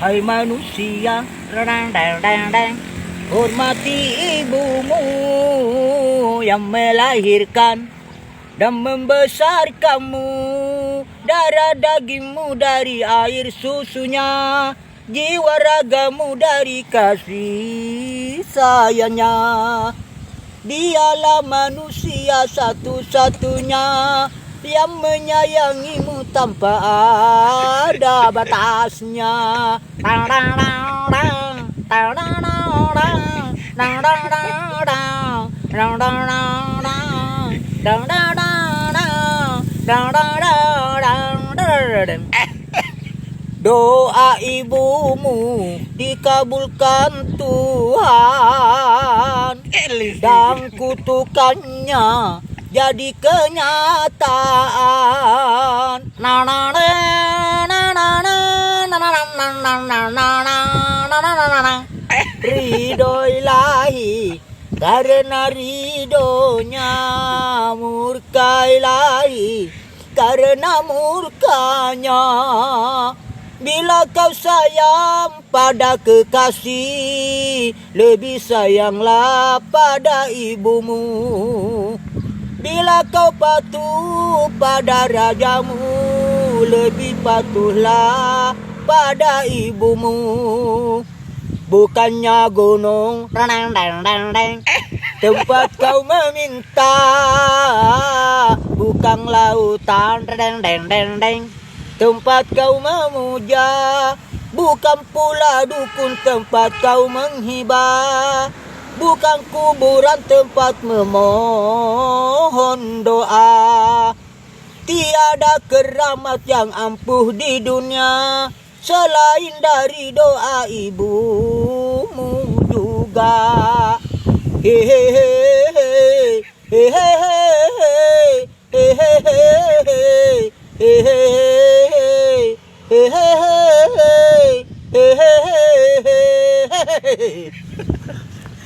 Hai manusia, hormati ibumu yang melahirkan dan membesarkanmu. Darah dagingmu dari air susunya, jiwa ragamu dari kasih sayangnya. Dialah manusia satu-satunya yang menyayangimu tanpa ada batasnya. Doa ibumu dikabulkan Tuhan dan kutukannya jadi kenyataan. Ridho ilahi karena ridhonya, murka ilahi karena murkanya. Bila kau sayang pada kekasih, lebih sayanglah pada ibumu. Bila kau patuh pada rajamu, lebih patuhlah pada ibumu. Bukannya gunung tempat kau meminta, bukan lautan tempat kau memuja, bukan pula dukun tempat kau menghibah, bukan kuburan tempat memohon doa. Tiada keramat yang ampuh di dunia selain dari doa ibumu juga. Hehehe, hehehe, hehehe, hehehe, hehehe, hehehe.